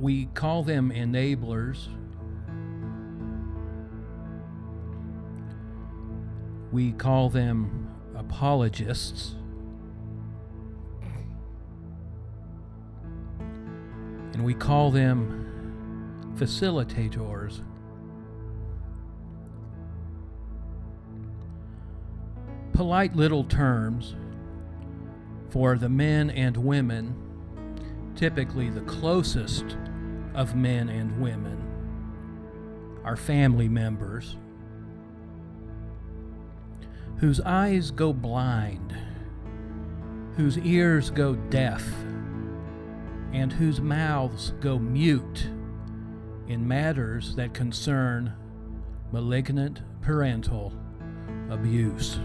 We call them enablers. We call them apologists. And we call them facilitators. Polite little terms for the men and women, typically the closest of men and women, are family members whose eyes go blind, whose ears go deaf, and whose mouths go mute in matters that concern malignant parental abuse.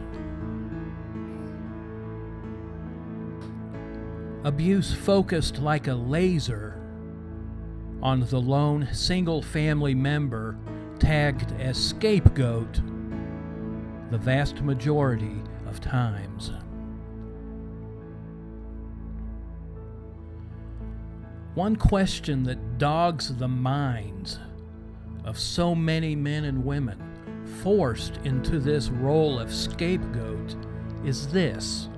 Abuse focused like a laser on the lone single family member tagged as scapegoat the vast majority of times. One question that dogs the minds of so many men and women forced into this role of scapegoat is this: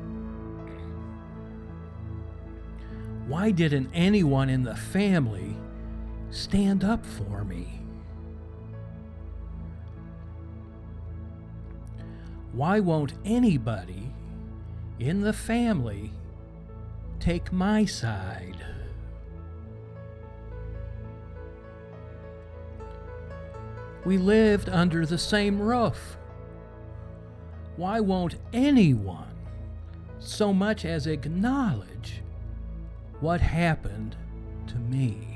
why didn't anyone in the family stand up for me? Why won't anybody in the family take my side? We lived under the same roof. Why won't anyone so much as acknowledge what happened to me?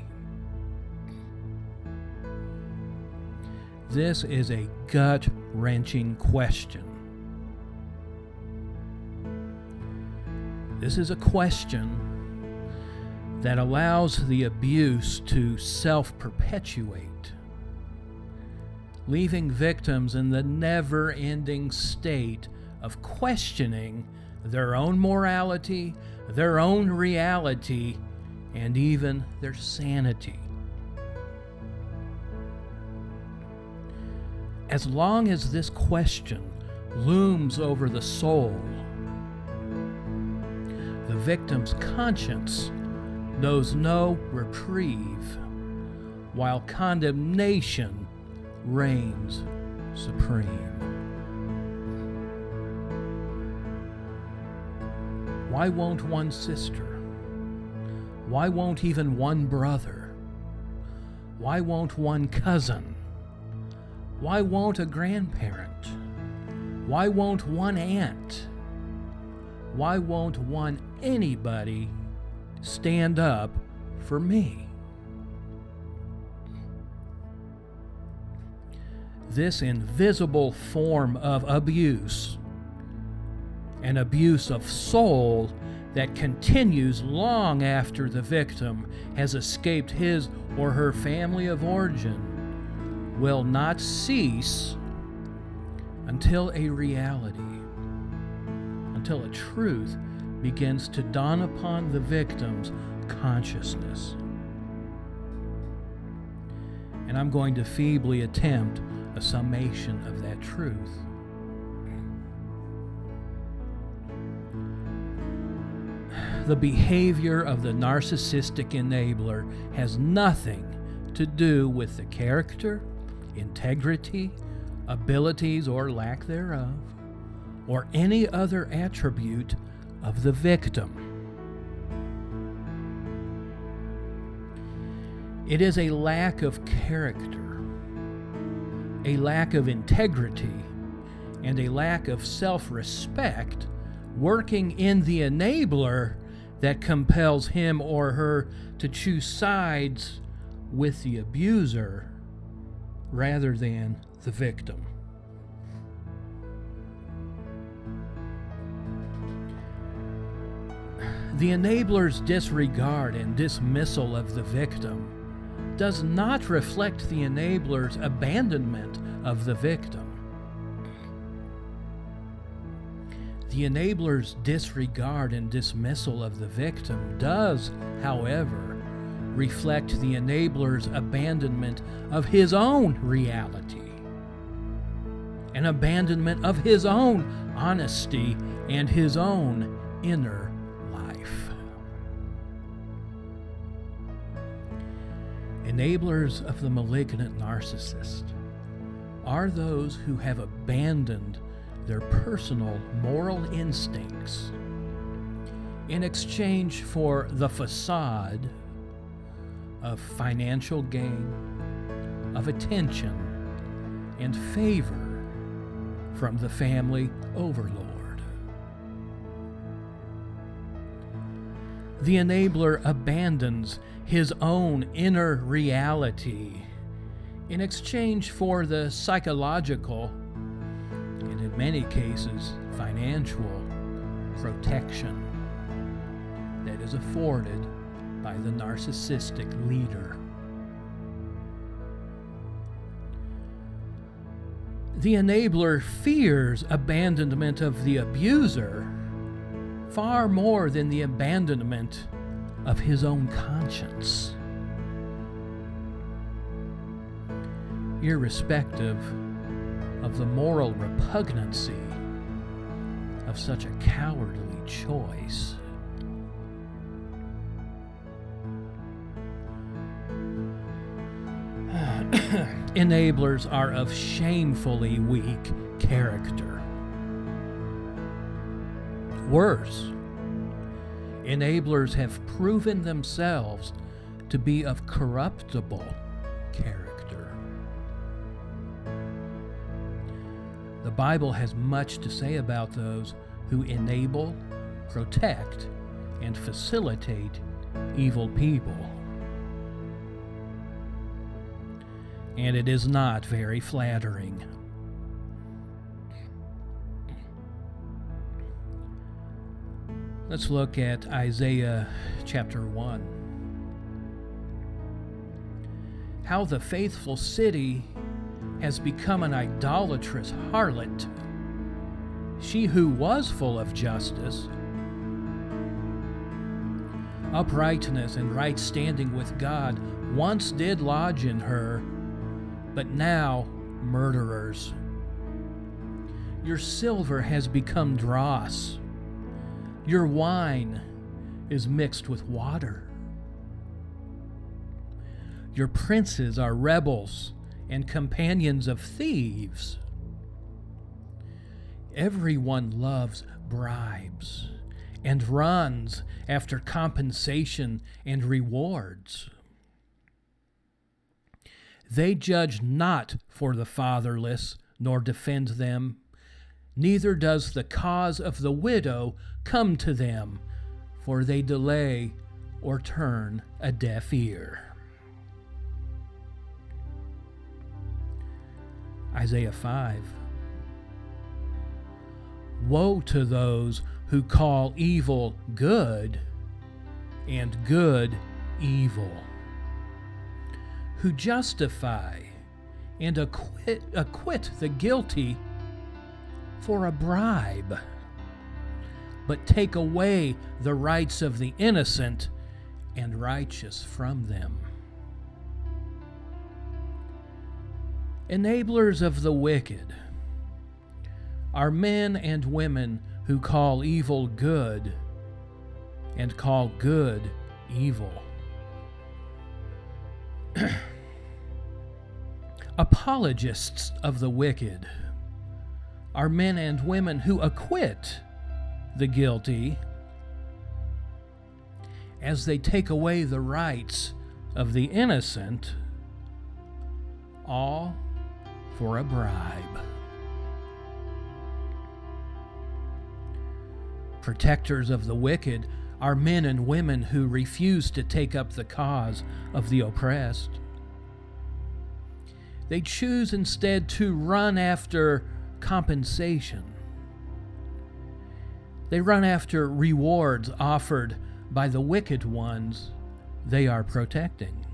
This is a gut-wrenching question. This is a question that allows the abuse to self-perpetuate, leaving victims in the never-ending state of questioning their own morality, their own reality, and even their sanity. As long as this question looms over the soul, the victim's conscience knows no reprieve, while condemnation reigns supreme. Why won't one sister? Why won't even one brother? Why won't one cousin? Why won't a grandparent? Why won't one aunt? Why won't one anybody stand up for me? This invisible form of abuse, an abuse of soul that continues long after the victim has escaped his or her family of origin, will not cease until a reality, until a truth begins to dawn upon the victim's consciousness. And I'm going to feebly attempt a summation of that truth. The behavior of the narcissistic enabler has nothing to do with the character, integrity, abilities or lack thereof, or any other attribute of the victim. It is a lack of character, a lack of integrity, and a lack of self-respect working in the enabler that compels him or her to choose sides with the abuser rather than the victim. The enabler's disregard and dismissal of the victim does not reflect the enabler's abandonment of the victim. The enabler's disregard and dismissal of the victim does, however, reflect the enabler's abandonment of his own reality, an abandonment of his own honesty and his own inner life. Enablers of the malignant narcissist are those who have abandoned their personal moral instincts in exchange for the facade of financial gain, of attention, and favor from the family overlord. The enabler abandons his own inner reality in exchange for the psychological, and in many cases, financial protection that is afforded by the narcissistic leader. The enabler fears abandonment of the abuser far more than the abandonment of his own conscience. Irrespective of the moral repugnancy of such a cowardly choice. Enablers are of shamefully weak character. Worse, enablers have proven themselves to be of corruptible character. The Bible has much to say about those who enable, protect, and facilitate evil people. And it is not very flattering. Let's look at Isaiah chapter 1. How the faithful city has become an idolatrous harlot. She who was full of justice, uprightness, and right standing with God once did lodge in her, but now murderers. Your silver has become dross. Your wine is mixed with water. Your princes are rebels and companions of thieves. Everyone loves bribes and runs after compensation and rewards. They judge not for the fatherless, nor defend them. Neither does the cause of the widow come to them, for they delay or turn a deaf ear. Isaiah 5. Woe to those who call evil good and good evil, who justify and acquit the guilty for a bribe, but take away the rights of the innocent and righteous from them. Enablers of the wicked are men and women who call evil good and call good evil. Apologists of the wicked are men and women who acquit the guilty as they take away the rights of the innocent, all for a bribe. Protectors of the wicked are men and women who refuse to take up the cause of the oppressed. They choose instead to run after compensation. They run after rewards offered by the wicked ones they are protecting.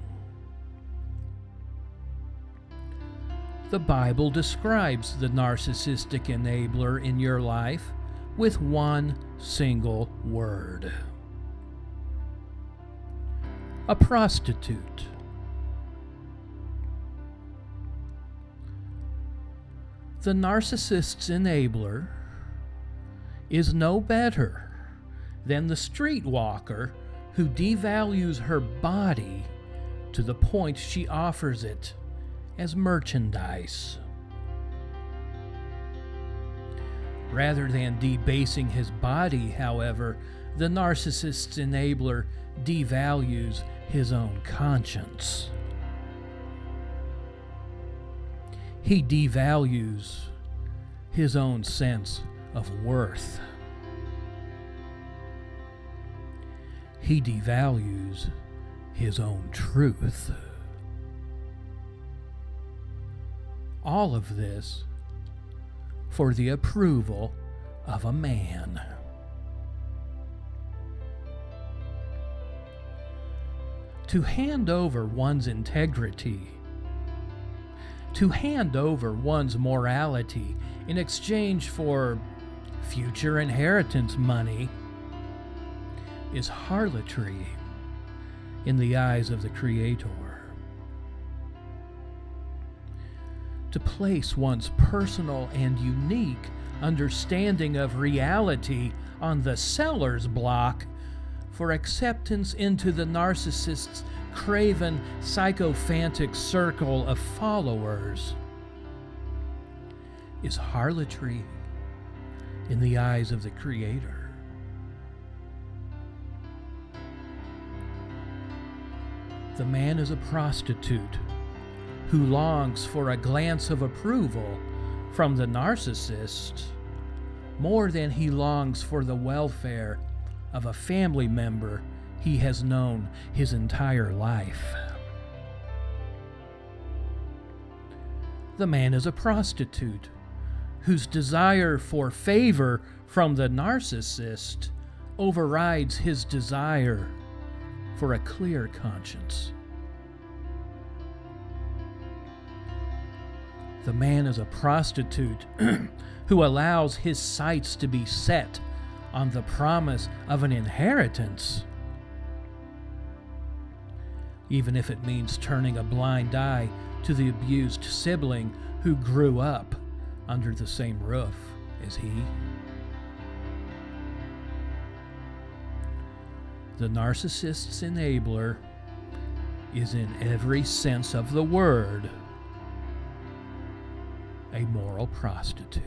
The Bible describes the narcissistic enabler in your life with one single word: a prostitute. The narcissist's enabler is no better than the streetwalker who devalues her body to the point she offers it as merchandise. Rather than debasing his body, however, the narcissist's enabler devalues his own conscience. He devalues his own sense of worth. He devalues his own truth. All of this for the approval of a man. To hand over one's integrity, to hand over one's morality in exchange for future inheritance money is harlotry in the eyes of the Creator. To place one's personal and unique understanding of reality on the seller's block for acceptance into the narcissist's craven, sycophantic circle of followers is harlotry in the eyes of the Creator. The man is a prostitute who longs for a glance of approval from the narcissist more than he longs for the welfare of a family member he has known his entire life. The man is a prostitute whose desire for favor from the narcissist overrides his desire for a clear conscience. The man is a prostitute who allows his sights to be set on the promise of an inheritance, even if it means turning a blind eye to the abused sibling who grew up under the same roof as he. The narcissist's enabler is, in every sense of the word, a moral prostitute.